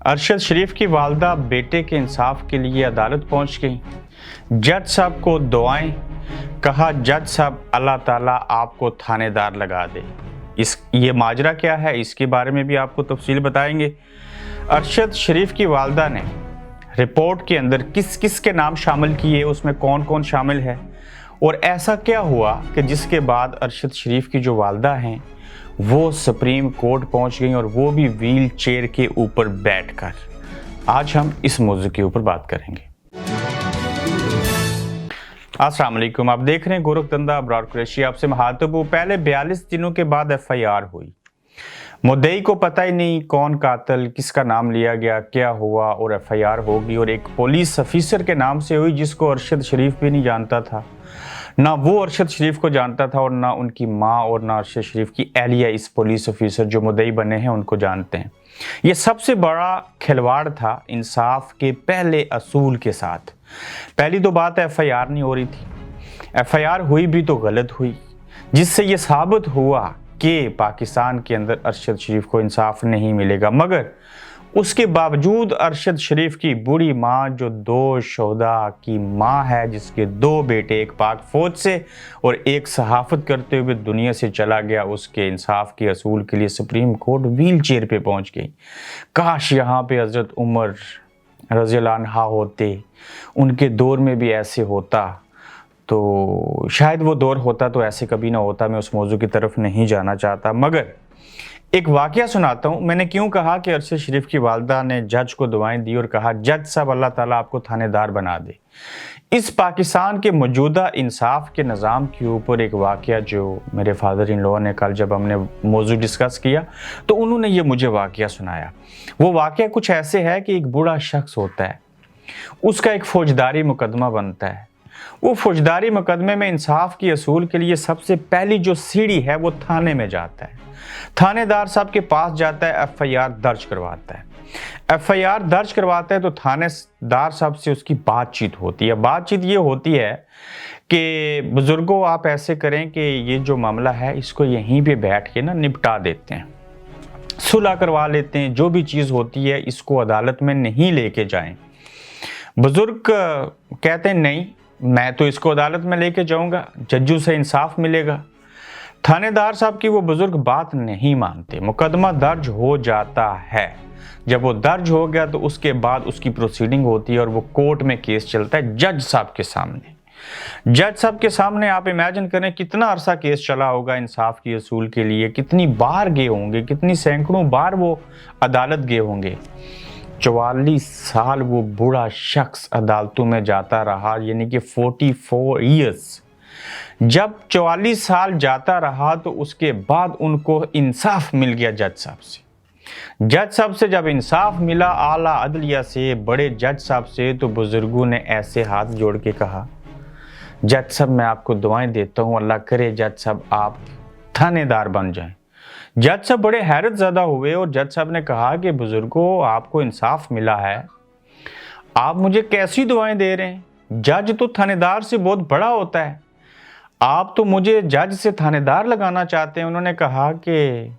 अरशद शरीफ की वालदा बेटे के इंसाफ के लिए अदालत पहुंच गई। जज साहब को दुआएं, कहा जज साहब अल्लाह ताला आपको थानेदार लगा दे। ये माजरा क्या है, इसके बारे में भी आपको तफसील बताएंगे। अरशद शरीफ की वालदा ने रिपोर्ट के अंदर किस किस के नाम शामिल किए, उसमें कौन कौन शामिल है और ऐसा क्या हुआ कि जिसके बाद अरशद शरीफ की जो वालदा हैं वो सुप्रीम कोर्ट पहुंच गई और वो भी व्हील चेयर के ऊपर बैठकर। आज हम इस मौजू के ऊपर बात करेंगे। अस्सलाम वालेकुम, आप देख रहे हैं गोरखधंधा अबरार कुरैशी। आपसे मुखातिब हूं। पहले 42 दिनों के बाद FIR हुई। मुद्दई को पता ही नहीं कौन कातिल, किसका नाम लिया गया, क्या हुआ और FIR होगी और एक पुलिस अफिसर के नाम से हुई जिसको अरशद शरीफ भी नहीं जानता था। ना वो अरशद शरीफ को जानता था और ना उनकी माँ और ना अरशद शरीफ की एहलिया इस पुलिस ऑफिसर जो मुद्दई बने हैं उनको जानते हैं। ये सबसे बड़ा खिलवाड़ था इंसाफ के पहले असूल के साथ। पहली तो बात FIR नहीं हो रही थी। FIR हुई भी तो गलत हुई, जिससे ये साबित हुआ कि पाकिस्तान के अंदर अरशद शरीफ को इंसाफ नहीं मिलेगा। मगर उसके बावजूद अरशद शरीफ की बूढ़ी माँ, जो 2 शोहदा की माँ है, जिसके 2 बेटे, एक पाक फौज से और एक सहाफत करते हुए दुनिया से चला गया, उसके इंसाफ के असूल के लिए सुप्रीम कोर्ट व्हील चेयर पे पहुंच गई। काश यहाँ पे हज़रत उमर रज़ियल्लाहु अन्हा होते, उनके दौर में भी ऐसे होता तो शायद वो दौर होता तो ऐसे कभी ना होता। मैं उस मौजू की तरफ नहीं जाना चाहता, मगर एक वाकया सुनाता हूँ। मैंने क्यों कहा कि अरशद शरीफ की वालदा ने जज को दुआएं दी और कहा जज साहब अल्लाह ताला आपको थानेदार बना दे। इस पाकिस्तान के मौजूदा इंसाफ के निज़ाम के ऊपर एक वाकया जो मेरे फादर इन लॉ ने कल जब हमने मौजू डिस्कस किया तो उन्होंने ये मुझे वाकया सुनाया। वो वाकया कुछ ऐसे है कि एक बूढ़ा शख्स होता है, उसका एक फौजदारी मुकदमा बनता है। वो फौजदारी मुकदमे में इंसाफ के असूल के लिए सबसे पहली जो सीढ़ी है वो थाने में जाता है। थानेदार साहब के पास जाता है, FIR दर्ज करवाता है। FIR दर्ज करवाता है तो थानेदार साहब से उसकी बातचीत होती है। बातचीत ये होती है कि बुजुर्गों आप ऐसे करें कि ये जो मामला है इसको यहीं पे बैठ के ना निपटा देते हैं, सुलह करवा लेते हैं, जो भी चीज़ होती है इसको अदालत में नहीं लेके जाएं। बुजुर्ग कहते हैं नहीं, मैं तो इसको अदालत में लेके जाऊंगा, जज्जों से इंसाफ मिलेगा। थानेदार साहब की वो बुजुर्ग बात नहीं मानते। मुकदमा दर्ज हो जाता है। जब वो दर्ज हो गया तो उसके बाद उसकी प्रोसीडिंग होती है और वो कोर्ट में केस चलता है जज साहब के सामने। जज साहब के सामने आप इमेजिन करें कितना अरसा केस चला होगा इंसाफ के असूल के लिए, कितनी बार गए होंगे, कितनी सैकड़ों बार वो अदालत गए होंगे। 44 साल वो बूढ़ा शख्स अदालतों में जाता रहा, यानी कि 44 ईयर्स। जब 44 साल जाता रहा तो उसके बाद उनको इंसाफ मिल गया जज साहब से। जज साहब से जब इंसाफ मिला, आला अदलिया से, बड़े जज साहब से, तो बुजुर्गों ने ऐसे हाथ जोड़ के कहा जज साहब मैं आपको दुआएं देता हूं, अल्लाह करे जज साहब आप थानेदार बन जाएं। जज साहब बड़े हैरत ज़दा हुए और जज साहब ने कहा कि बुजुर्गों आपको इंसाफ मिला है, आप मुझे कैसी दुआएं दे रहे हैं? जज तो थानेदार से बहुत बड़ा होता है, आप तो मुझे जज से थानेदार लगाना चाहते हैं। उन्होंने कहा कि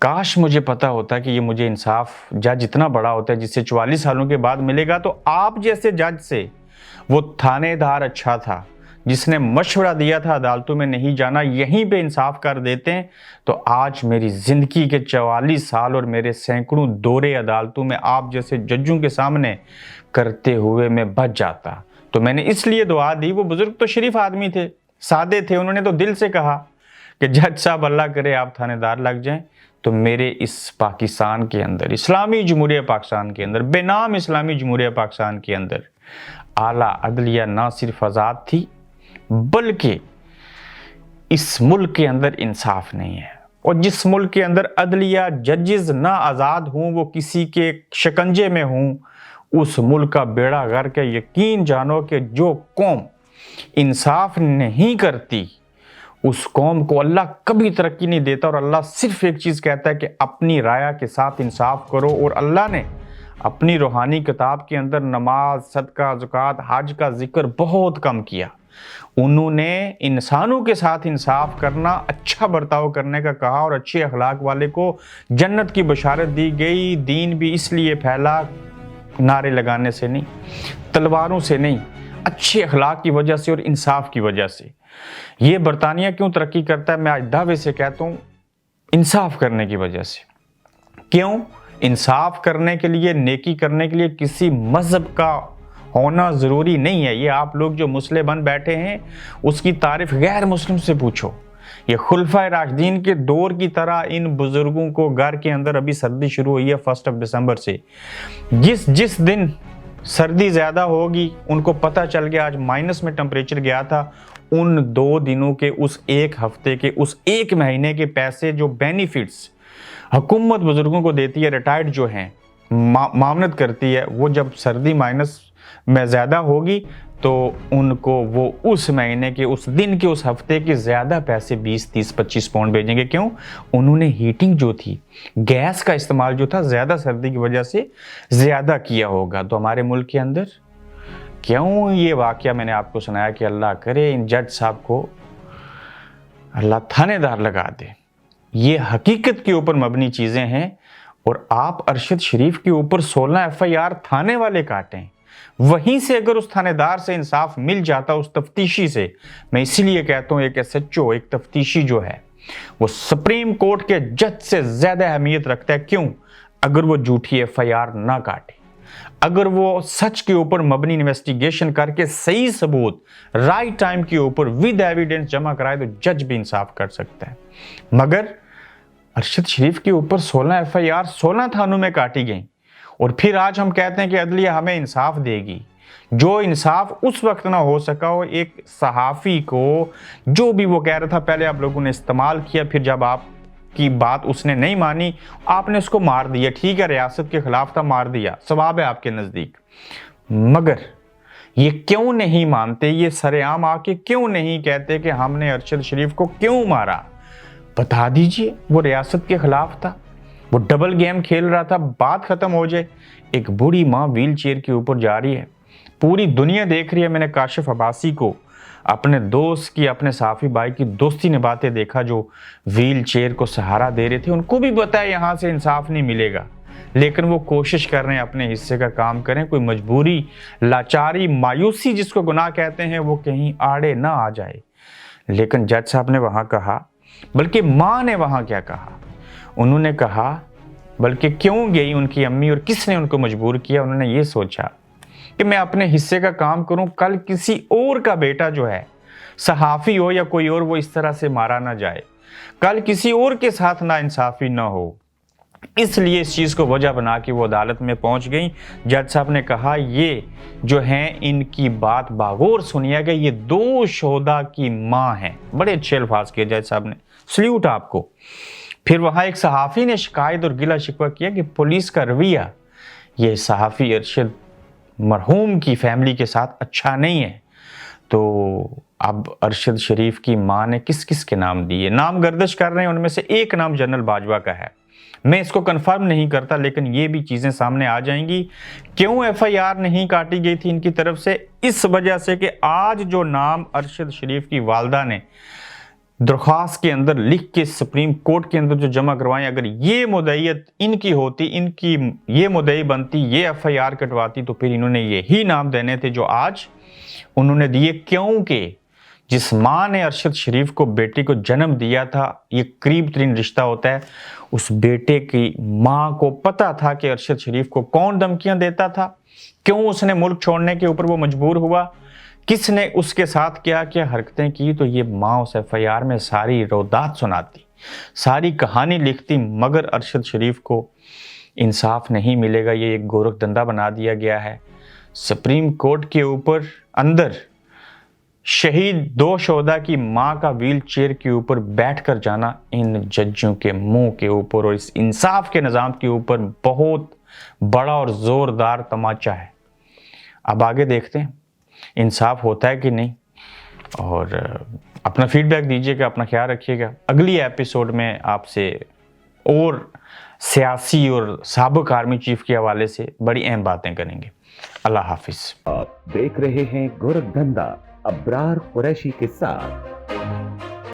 काश मुझे पता होता कि ये मुझे इंसाफ जज इतना बड़ा होता है जिससे 44 सालों के बाद मिलेगा, तो आप जैसे जज से वो थानेदार अच्छा था जिसने मशवरा दिया था अदालतों में नहीं जाना, यहीं पे इंसाफ कर देते हैं तो आज मेरी ज़िंदगी के 44 साल और मेरे सैकड़ों दौरे अदालतों में आप जैसे जजों के सामने करते हुए मैं बच जाता। तो मैंने इसलिए दुआ दी। वो बुजुर्ग तो शरीफ आदमी थे, सादे थे, उन्होंने तो दिल से कहा कि जज साहब अल्लाह करे आप थानेदार लग जाएं तो मेरे इस पाकिस्तान के अंदर, इस्लामी जमहूरिया पाकिस्तान के अंदर, बेनाम इस्लामी जमहूरिया पाकिस्तान के अंदर आला अदलिया ना सिर्फ आज़ाद थी बल्कि इस मुल्क के अंदर इंसाफ नहीं है। और जिस मुल्क के अंदर अदलिया जजेस ना आज़ाद हों, वो किसी के शिकंजे में हों, उस मुल्क का बेड़ा गर्क के यकीन जानो कि जो कौम इंसाफ नहीं करती उस कौम को अल्लाह कभी तरक्की नहीं देता। और अल्लाह सिर्फ एक चीज़ कहता है कि अपनी राया के साथ इंसाफ करो। और अल्लाह ने اپنی روحانی کتاب کے اندر نماز، صدقہ، زکوٰۃ، حج کا ذکر بہت کم کیا۔ انہوں نے انسانوں کے ساتھ انصاف کرنا، اچھا برتاؤ کرنے کا کہا، اور اچھے اخلاق والے کو جنت کی بشارت دی گئی۔ دین بھی اس لیے پھیلا نعرے لگانے سے نہیں، تلواروں سے نہیں، اچھے اخلاق کی وجہ سے اور انصاف کی وجہ سے۔ یہ برطانیہ کیوں ترقی کرتا ہے؟ میں آج دعوے سے کہتا ہوں، انصاف کرنے کی وجہ سے۔ کیوں؟ انصاف کرنے کے لیے، نیکی کرنے کے لیے کسی مذہب کا ہونا ضروری نہیں ہے۔ یہ آپ لوگ جو مسلح بن بیٹھے ہیں، اس کی تعریف غیر مسلم سے پوچھو۔ یہ خلفائے راشدین کے دور کی طرح ان بزرگوں کو گھر کے اندر ابھی سردی شروع ہوئی ہے 1 دسمبر سے، جس دن سردی زیادہ ہوگی ان کو پتہ چل گیا آج مائنس میں ٹمپریچر گیا تھا، ان 2 دنوں کے، اس 1 ہفتے کے، اس 1 مہینے کے پیسے جو بینیفٹس حکومت بزرگوں کو دیتی ہے، ریٹائرڈ جو ہیں، معاونت کرتی ہے، وہ جب سردی مائنس میں زیادہ ہوگی تو ان کو وہ اس مہینے کے، اس دن کے، اس ہفتے کے زیادہ پیسے 20 30 25 پاؤنڈ بھیجیں گے۔ کیوں؟ انہوں نے ہیٹنگ جو تھی، گیس کا استعمال جو تھا، زیادہ سردی کی وجہ سے زیادہ کیا ہوگا۔ تو ہمارے ملک کے اندر کیوں یہ واقعہ میں نے آپ کو سنایا کہ اللہ کرے ان جج صاحب کو اللہ تھانے دار لگا دے۔ یہ حقیقت کے اوپر مبنی چیزیں ہیں، اور آپ ارشد شریف کے اوپر 16 FIR تھانے والے کاٹیں۔ وہیں سے اگر اس تھانے دار سے انصاف مل جاتا، اس تفتیشی سے، میں اسی لیے کہتا ہوں ایک SHO، ایک تفتیشی جو ہے وہ سپریم کورٹ کے جج سے زیادہ اہمیت رکھتا ہے۔ کیوں؟ اگر وہ جھوٹی FIR نہ کاٹے، اگر وہ سچ کے اوپر مبنی انویسٹیگیشن کر کے صحیح ثبوت رائٹ ٹائم کے اوپر ود ایویڈنس جمع کرائے تو جج بھی انصاف کر سکتا ہے۔ مگر ارشد شریف کے اوپر 16 FIR 16 تھانوں میں کاٹی گئیں، اور پھر آج ہم کہتے ہیں کہ عدلیہ ہمیں انصاف دے گی۔ جو انصاف اس وقت نہ ہو سکا ہو، ایک صحافی کو جو بھی وہ کہہ رہا تھا، پہلے آپ لوگوں نے استعمال کیا، پھر جب آپ کی بات اس نے نہیں مانی، آپ نے اس کو مار دیا۔ ٹھیک ہے، ریاست کے خلاف تھا، مار دیا، ثواب ہے آپ کے نزدیک۔ مگر یہ کیوں نہیں مانتے؟ یہ سرعام آ کے کیوں نہیں کہتے کہ ہم نے ارشد شریف کو کیوں مارا؟ بتا دیجئے، وہ ریاست کے خلاف تھا، وہ ڈبل گیم کھیل رہا تھا، بات ختم ہو جائے۔ ایک بوڑھی ماں ویل چیئر کے اوپر جا رہی ہے، پوری دنیا دیکھ رہی ہے۔ میں نے کاشف عباسی کو، اپنے دوست کی، اپنے صحافی بھائی کی دوستی نبھاتے دیکھا، جو ویل چیئر کو سہارا دے رہے تھے۔ ان کو بھی پتہ ہے یہاں سے انصاف نہیں ملے گا، لیکن وہ کوشش کر رہے ہیں اپنے حصے کا کام کریں۔ کوئی مجبوری، لاچاری، مایوسی جس کو گناہ کہتے ہیں، وہ کہیں آڑے نہ آ جائے۔ لیکن جج صاحب نے وہاں کہا، بلکہ ماں نے وہاں کیا کہا؟ انہوں نے کہا، بلکہ کیوں گئی ان کی امی اور کس نے ان کو مجبور کیا؟ انہوں نے یہ سوچا کہ میں اپنے حصے کا کام کروں، کل کسی اور کا بیٹا جو ہے، صحافی ہو یا کوئی اور، وہ اس طرح سے مارا نہ جائے، کل کسی اور کے ساتھ نا انصافی نہ ہو۔ اس لیے اس چیز کو وجہ بنا کے وہ عدالت میں پہنچ گئیں۔ جج صاحب نے کہا، یہ جو ہیں ان کی بات باغور سنیے گا، یہ 2 شہداء کی ماں ہیں۔ بڑے اچھے الفاظ کیے جج صاحب نے، سلیوٹ آپ کو۔ پھر وہاں ایک صحافی نے شکایت اور گلہ شکوہ کیا کہ پولیس کا رویہ یہ صحافی ارشد مرحوم کی فیملی کے ساتھ اچھا نہیں ہے۔ تو اب ارشد شریف کی ماں نے کس کس کے نام دیے، نام گردش کر رہے ہیں، ان میں سے ایک نام جنرل باجوہ کا ہے۔ میں اس کو کنفرم نہیں کرتا، لیکن یہ بھی چیزیں سامنے آ جائیں گی۔ کیوں FIR نہیں کاٹی گئی تھی ان کی طرف سے؟ اس وجہ سے کہ آج جو نام ارشد شریف کی والدہ نے درخواست کے اندر لکھ کے سپریم کورٹ کے اندر جو جمع کروائیں، اگر یہ مدعیت ان کی ہوتی، ان کی یہ مدعی بنتی، یہ FIR کٹواتی، تو پھر انہوں نے یہی نام دینے تھے جو آج انہوں نے دیے۔ کیونکہ جس ماں نے ارشد شریف کو، بیٹے کو جنم دیا تھا، یہ قریب ترین رشتہ ہوتا ہے، اس بیٹے کی ماں کو پتا تھا کہ ارشد شریف کو کون دھمکیاں دیتا تھا، کیوں اس نے ملک چھوڑنے کے اوپر وہ مجبور ہوا، کس نے اس کے ساتھ کیا کیا حرکتیں کی۔ تو یہ ماں اس FIR میں ساری رودات سناتی، ساری کہانی لکھتی، مگر ارشد شریف کو انصاف نہیں ملے گا۔ یہ ایک گورکھ دھندا بنا دیا گیا ہے۔ سپریم کورٹ کے اوپر اندر شہید 2 شہداء کی ماں کا ویل چیئر کے اوپر بیٹھ کر جانا ان ججوں کے منہ کے اوپر اور اس انصاف کے نظام کے اوپر بہت بڑا اور زوردار تماچا ہے۔ اب آگے دیکھتے ہیں انصاف ہوتا ہے کہ نہیں، اور اپنا فیڈ بیک دیجیے گا، اپنا خیال رکھیے گا۔ اگلی ایپیسوڈ میں آپ سے اور सियासी और साबिक आर्मी चीफ के हवाले से बड़ी अहम बातें करेंगे। अल्लाह हाफिज़। आप देख रहे हैं गोरखधंधा अब्रार कुरैशी के साथ।